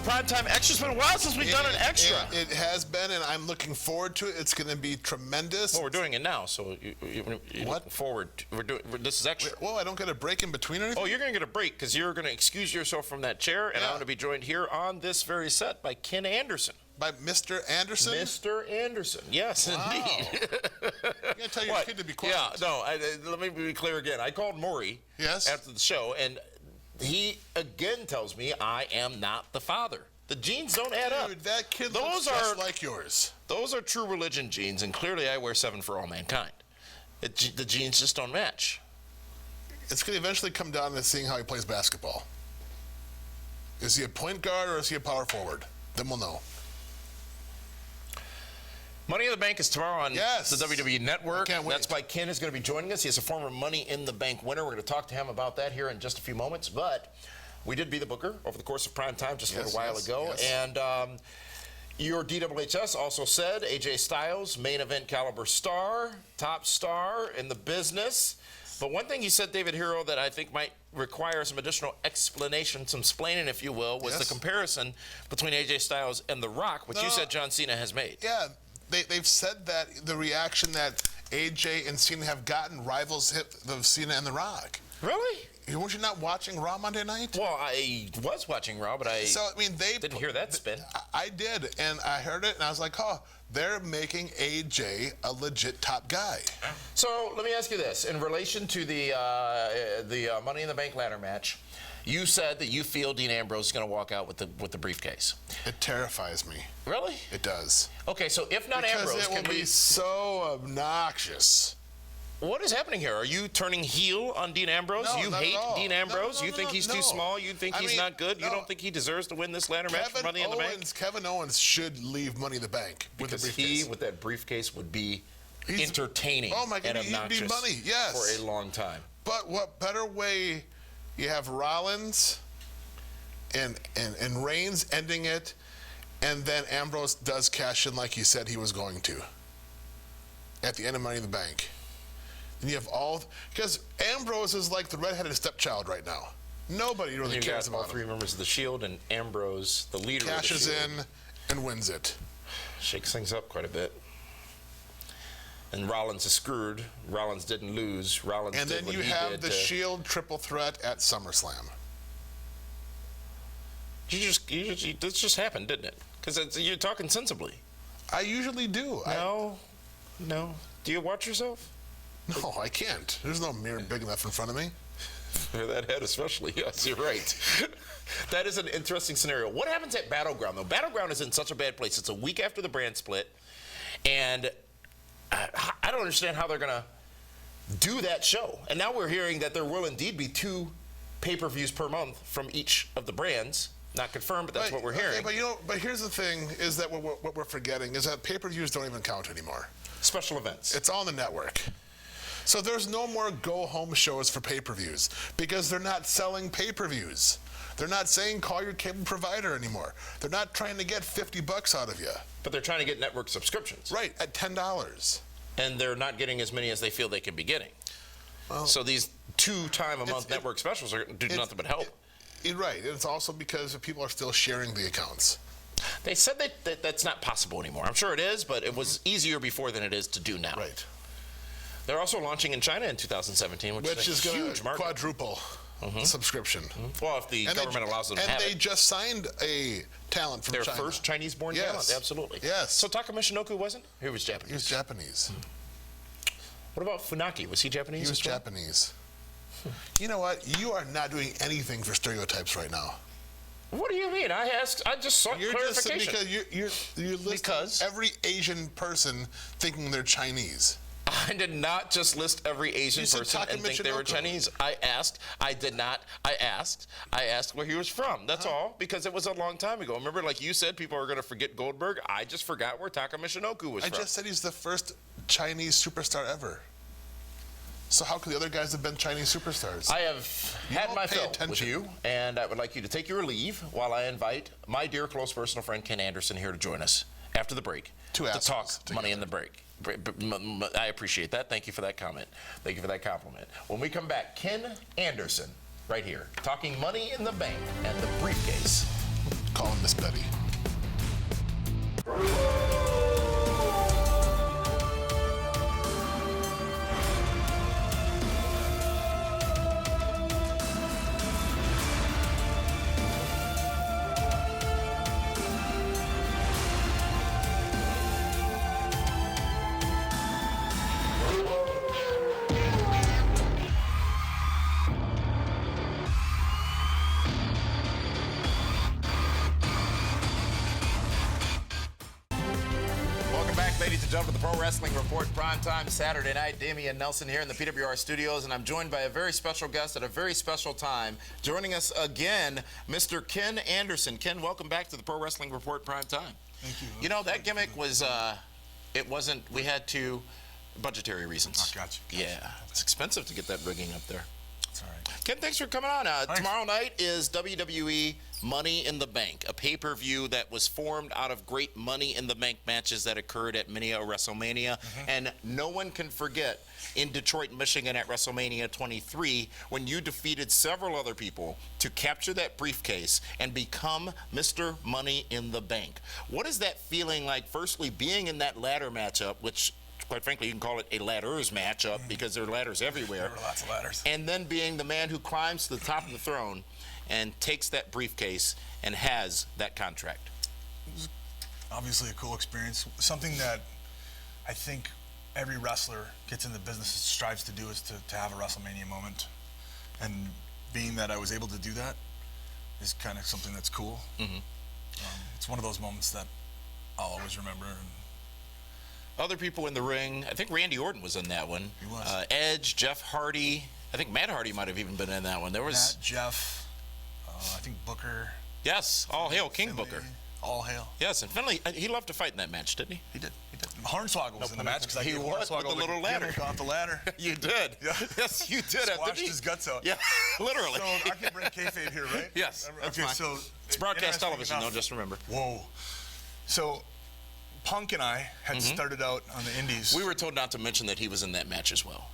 Primetime Extra. It's been a while since we've done an extra. It has been, and I'm looking forward to it. It's going to be tremendous. Well, we're doing it now, so you look forward. This is extra. Well, I don't get a break in between or anything? Oh, you're going to get a break because you're going to excuse yourself from that chair, and I'm going to be joined here on this very set by Ken Anderson. By Mr. Anderson? Mr. Anderson, yes, indeed. You got to tell your kid to be quiet. Yeah, no, let me be clear again. I called Maury after the show, and he again tells me I am not the father. The genes don't add up. Dude, that kid looks just like yours. Those are true religion genes, and clearly I wear 7 for all mankind. The genes just don't match. It's going to eventually come down to seeing how he plays basketball. Is he a point guard or is he a power forward? Then we'll know. Money in the Bank is tomorrow on the WWE Network. Can't wait. That's why Ken is going to be joining us. He is a former Money in the Bank winner. We're going to talk to him about that here in just a few moments. But we did be the booker over the course of prime time just a little while ago. And your DWHS also said AJ Styles, main event caliber star, top star in the business. But one thing you said, David Hero, that I think might require some additional explanation, some splaining, if you will, was the comparison between AJ Styles and The Rock, which you said John Cena has made. Yeah. They've said that the reaction that AJ and Cena have gotten rivals of Cena and The Rock. Really? Weren't you not watching Raw Monday night? Well, I was watching Raw, but I didn't hear that spin. I did, and I heard it, and I was like, oh, they're making AJ a legit top guy. So let me ask you this. In relation to the Money in the Bank ladder match, you said that you feel Dean Ambrose is going to walk out with the briefcase. It terrifies me. Really? It does. Okay, so if not because Ambrose, it will be so obnoxious. What is happening here? Are you turning heel on Dean Ambrose? No, you not hate at all. Dean Ambrose? No, you think he's too small? You think he's not good? You don't think he deserves to win this ladder match for Money in the Bank? Kevin Owens should leave Money in the Bank with the briefcase. Because he, with that briefcase, would be entertaining and obnoxious he'd be money, for a long time. But what better way? You have Rollins and Reigns ending it, and then Ambrose does cash in like he said he was going to at the end of Money in the Bank. And you have because Ambrose is like the redheaded stepchild right now. Nobody really cares about him. All 3 members of the Shield, and Ambrose, the leader cashes of the Shield, in and wins it. Shakes things up quite a bit. And Rollins is screwed. Rollins didn't lose. Rollins and did then you what he have did the Shield triple threat at SummerSlam. This just happened, didn't it? Because you're talking sensibly. I usually do. No. Do you watch yourself? No, I can't. There's no mirror big enough in front of me. For that head especially, yes, you're right. That is an interesting scenario. What happens at Battleground, though? Battleground is in such a bad place. It's a week after the brand split, and I don't understand how they're going to do that show. And now we're hearing that there will indeed be 2 pay-per-views per month from each of the brands. Not confirmed, but that's what we're hearing. But here's the thing, is that what we're forgetting is that pay-per-views don't even count anymore. Special events. It's on the network. So there's no more go-home shows for pay-per-views because they're not selling pay-per-views. They're not saying call your cable provider anymore. They're not trying to get $50 out of you. But they're trying to get network subscriptions. Right, at $10. And they're not getting as many as they feel they can be getting. Well, so these 2-time-a-month network specials do nothing but help. Right, and it's also because people are still sharing the accounts. They said that that's not possible anymore. I'm sure it is, but it was easier before than it is to do now. Right. They're also launching in China in 2017, which is a huge market. Quadruple subscription. Well, if the government allows them to have it. And they just signed a talent from China. Their first Chinese-born talent, absolutely. Yes. So Taka Michinoku wasn't? He was Japanese. He was Japanese. What about Funaki? Was he Japanese? He was Japanese. You know what? You are not doing anything for stereotypes right now. What do you mean? I just sought clarification. Because you're listing every Asian person thinking they're Chinese. I did not just list every Asian person and think they were Chinese. I asked where he was from. That's all, because it was a long time ago. Remember, like you said, people are going to forget Goldberg. I just forgot where Taka Michinoku was from. I just said he's the first Chinese superstar ever. So how could the other guys have been Chinese superstars? I have had my fill with you, and I would like you to take your leave while I invite my dear close personal friend Ken Anderson here to join us after the break to talk Money in the Break. I appreciate that. Thank you for that comment. Thank you for that compliment. When we come back, Ken Anderson right here talking Money in the Bank and the briefcase. Call him Miss Betty. Ladies and gentlemen, the Pro Wrestling Report, primetime Saturday night. Damian Nelson here in the PWR studios, and I'm joined by a very special guest at a very special time. Joining us again, Mr. Ken Anderson. Ken, welcome back to the Pro Wrestling Report, primetime. Thank you. You know, that gimmick was, it wasn't, we had to, budgetary reasons. Oh, gotcha. Yeah, it's expensive to get that rigging up there. That's all right. Ken, thanks for coming on. Tomorrow night is WWE Money in the Bank, a pay-per-view that was formed out of great Money in the Bank matches that occurred at many a WrestleMania. And no one can forget in Detroit, Michigan at WrestleMania 23 when you defeated several other people to capture that briefcase and become Mr. Money in the Bank. What is that feeling like, firstly, being in that ladder matchup, which quite frankly, you can call it a ladders matchup because there are ladders everywhere. There were lots of ladders. And then being the man who climbs to the top of the throne and takes that briefcase and has that contract. It was obviously a cool experience. Something that I think every wrestler gets in the business and strives to do is to have a WrestleMania moment. And being that I was able to do that is kind of something that's cool. It's one of those moments that I'll always remember. Other people in the ring, I think Randy Orton was in that one. He was. Edge, Jeff Hardy. I think Matt Hardy might have even been in that one. There was Matt, Jeff, I think Booker. Yes, all hail King Finley, Booker. All hail. Yes, and Finley, he loved to fight in that match, didn't he? He did. Hornswoggle was in the match because I He gave was, Hornswoggle with the little ladder. gimmick off the ladder. You did. Yeah. Yes, you did. Squashed his guts out. Yeah, literally. So I can bring kayfabe here, right? Yes, that's okay, fine. so It's broadcast interesting television, enough- though, just remember. Whoa. So Punk and I had started out on the Indies. We were told not to mention that he was in that match as well.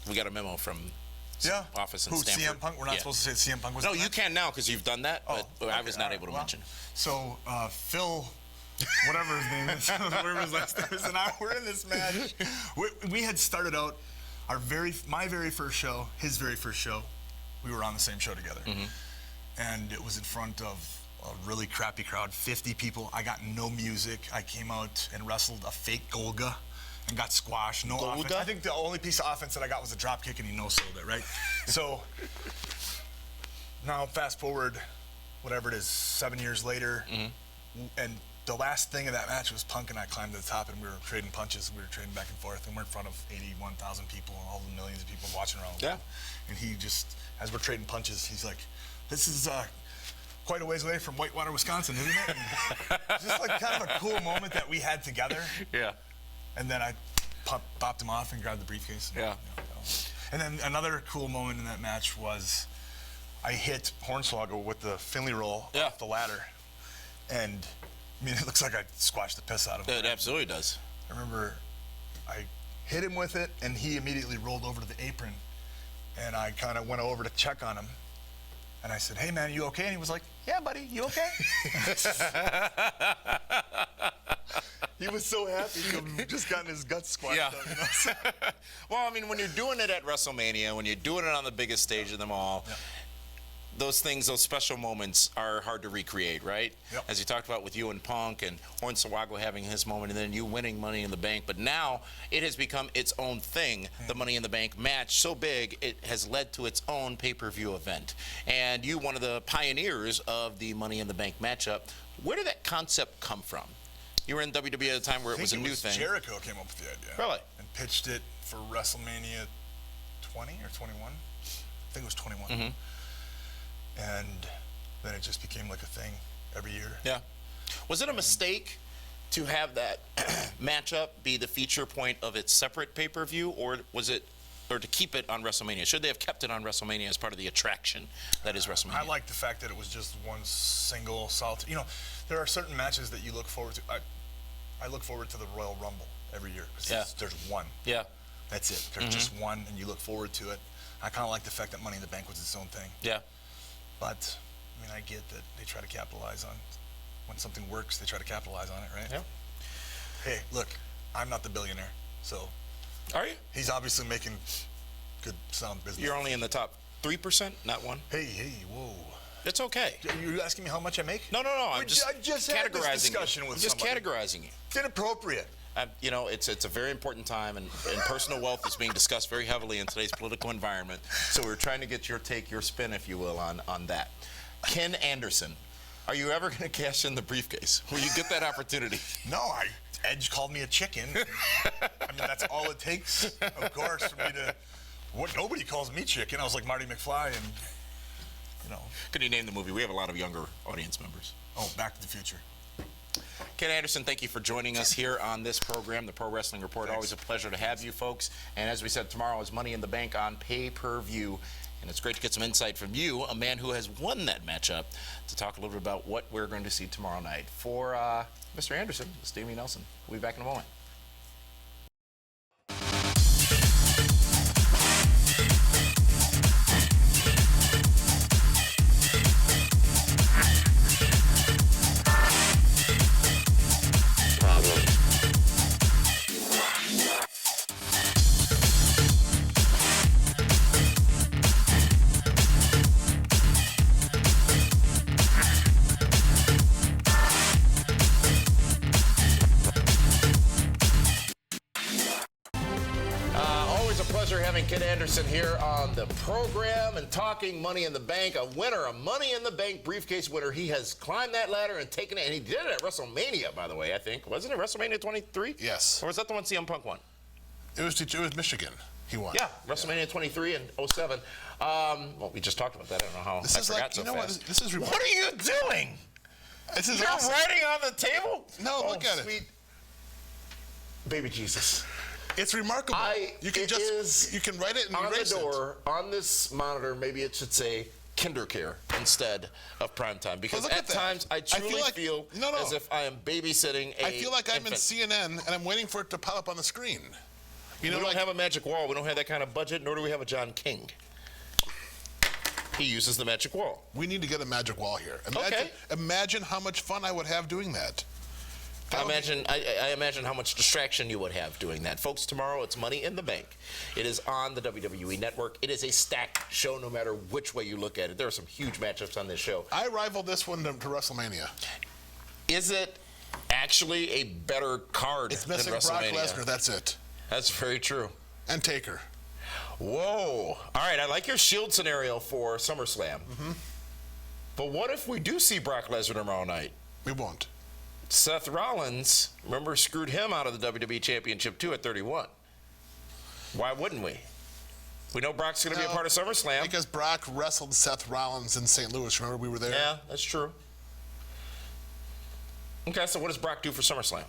We got a memo from some office in Who, Stamford. CM Punk? We're not supposed to say CM Punk was No, in the you match? can now because you've done that, but I okay, was not all right, able to well, mention. So Phil, whatever his name is, whatever his last name is, and I were in this match. We had started out my very first show, his very first show. We were on the same show together, and it was in front of a really crappy crowd, 50 people. I got no music. I came out and wrestled a fake Golga and got squashed. No Golga? offense. I think the only piece of offense that I got was a drop kick, and he no-sold it, right? So now fast forward, whatever it is, 7 years later, and the last thing of that match was Punk and I climbed to the top, and we were trading punches, and we were trading back and forth, and we're in front of 81,000 people and all the millions of people watching around the world. And he just, as we're trading punches, he's like, this is quite a ways away from Whitewater, Wisconsin, isn't it? And just like kind of a cool moment that we had together. Yeah. And then I popped him off and grabbed the briefcase. Yeah. And then another cool moment in that match was I hit Hornswoggle with the Finley roll off the ladder. And I mean, it looks like I squashed the piss out of him. It absolutely does. I remember I hit him with it, and he immediately rolled over to the apron. And I kind of went over to check on him. And I said, hey, man, you okay? And he was like, yeah, buddy, you okay? He was so happy to have just gotten his guts squashed out. You know? Well, I mean, when you're doing it at WrestleMania, when you're doing it on the biggest stage of them all, those things, those special moments are hard to recreate, right? Yep. As you talked about with you and Punk and Hornswoggle having his moment and then you winning Money in the Bank. But now it has become its own thing, the Money in the Bank match. So big, it has led to its own pay-per-view event. And you, one of the pioneers of the Money in the Bank matchup, where did that concept come from? You were in WWE at a time where it was a new thing. Jericho came up with the idea. Really? And pitched it for WrestleMania 20 or 21. I think it was 21. And then it just became like a thing every year. Yeah. Was it a mistake to have that matchup be the feature point of its separate pay-per-view, or was it, or to keep it on WrestleMania? Should they have kept it on WrestleMania as part of the attraction that is WrestleMania? I like the fact that it was just one single solitary. You know, there are certain matches that you look forward to. I look forward to the Royal Rumble every year because there's one. Yeah. That's it. There's just one, and you look forward to it. I kind of like the fact that Money in the Bank was its own thing. Yeah. But mean, I get that they try to capitalize on, when something works, they try to capitalize on it, right? Yeah. Hey, look, I'm not the billionaire, so. Are you? He's obviously making good, sound business. You're only in the top 3%, not 1. Hey, whoa. It's okay. You're asking me how much I make? No. I just had this categorizing discussion you. with I'm just somebody. categorizing you. It's inappropriate. You know, it's a very important time, and personal wealth is being discussed very heavily in today's political environment. So we're trying to get your take, your spin, if you will, on that. Ken Anderson, are you ever going to cash in the briefcase? Will you get that opportunity? No, Edge called me a chicken. I mean, that's all it takes, of course, for me to. Nobody calls me chicken. I was like Marty McFly, and you know. Could you name the movie? We have a lot of younger audience members. Oh, Back to the Future. Ken Anderson, thank you for joining us here on this program, the Pro Wrestling Report. Thanks. Always a pleasure to have you folks. And as we said, tomorrow is Money in the Bank on pay-per-view. And it's great to get some insight from you, a man who has won that matchup, to talk a little bit about what we're going to see tomorrow night. For Mr. Anderson, it's Damian Nelson. We'll be back in a moment. Ken Anderson here on the program and talking Money in the Bank. A winner, a Money in the Bank briefcase winner. He has climbed that ladder and taken it, and he did it at WrestleMania, by the way, I think. Wasn't it WrestleMania 23? Yes. Or was that the one CM Punk won? It was Michigan. He won. Yeah, WrestleMania 23 and 07. Well, we just talked about that. I don't know how This I is forgot like, so you know fast. what? This is What are you doing? This is You're awesome. writing on the table? No, Oh, look at sweet it. baby Jesus. It's remarkable. You can write it and on erase the door, on this monitor, maybe it should say KinderCare instead of PrimeTime, because look at at that. times I truly feel No. as if I am babysitting a I feel like I'm in infant. CNN and I'm waiting for it to pop up on the screen. You know, We don't like, have a magic wall. We don't have that kind of budget, nor do we have a John King. He uses the magic wall. we need to get a magic wall here. Okay. Imagine how much fun I would have doing that. I imagine how much distraction you would have doing that. Folks, tomorrow it's Money in the Bank. It is on the WWE Network. It is a stacked show no matter which way you look at it. There are some huge matchups on this show. I rival this one to WrestleMania. Is it actually a better card It's than missing Brock WrestleMania? Lesnar, that's it. That's very true. And Taker. Whoa. All right, I like your Shield scenario for SummerSlam. But what if we do see Brock Lesnar tomorrow night? We won't. Seth Rollins, remember, screwed him out of the WWE Championship too at 31. Why wouldn't we? We know Brock's going to be a part of SummerSlam. Because Brock wrestled Seth Rollins in St. Louis. Remember we were there? Yeah, that's true. Okay, so what does Brock do for SummerSlam?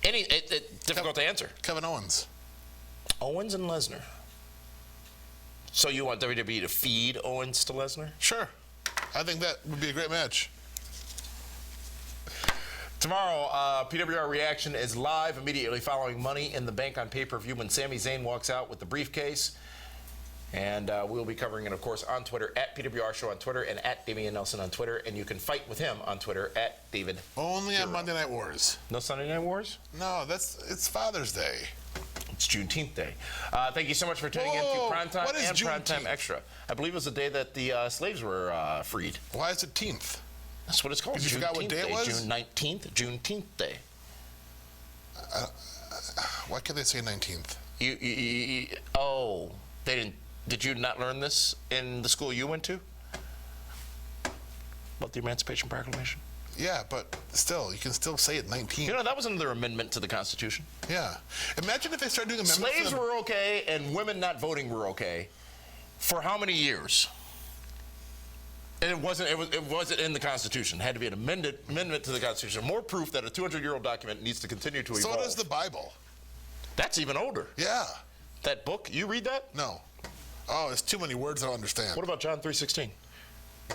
Difficult to answer. Kevin Owens. Owens and Lesnar. So you want WWE to feed Owens to Lesnar? Sure. I think that would be a great match. Tomorrow, PWR Reaction is live immediately following Money in the Bank on pay-per-view when Sami Zayn walks out with the briefcase. And we'll be covering it, of course, on Twitter, at PWR Show on Twitter, and at Damian Nelson on Twitter. And you can fight with him on Twitter, at David. Only on Monday Night Wars. No Sunday Night Wars? No, it's Father's Day. It's Juneteenth Day. Thank you so much for tuning in to Whoa, PrimeTime what is and Juneteenth? PrimeTime Extra. I believe it was the day that the slaves were freed. Why is it 10th? That's what it's called. You forgot what day it was? June 19th, Juneteenth Day. Why can't they say 19th? Oh, they didn't. Did you not learn this in the school you went to? About the Emancipation Proclamation? Yeah, but still, you can still say it 19th. You know, that was another amendment to the Constitution. Yeah. Imagine if they started doing amendments. Slaves were okay and women not voting were okay. For how many years? And it wasn't in the Constitution. It had to be an amendment to the Constitution. More proof that a 200-year-old document needs to continue to evolve. So does the Bible. That's even older. Yeah. That book, you read that? No. Oh, it's too many words I don't understand. What about John 3:16?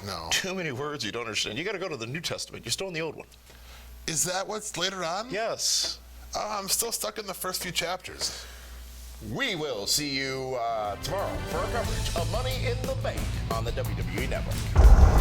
No. Too many words you don't understand. You got to go to the New Testament. You're still in the old one. Is that what's later on? Yes. I'm still stuck in the first few chapters. We will see you tomorrow for our coverage of Money in the Bank on the WWE WWE Network.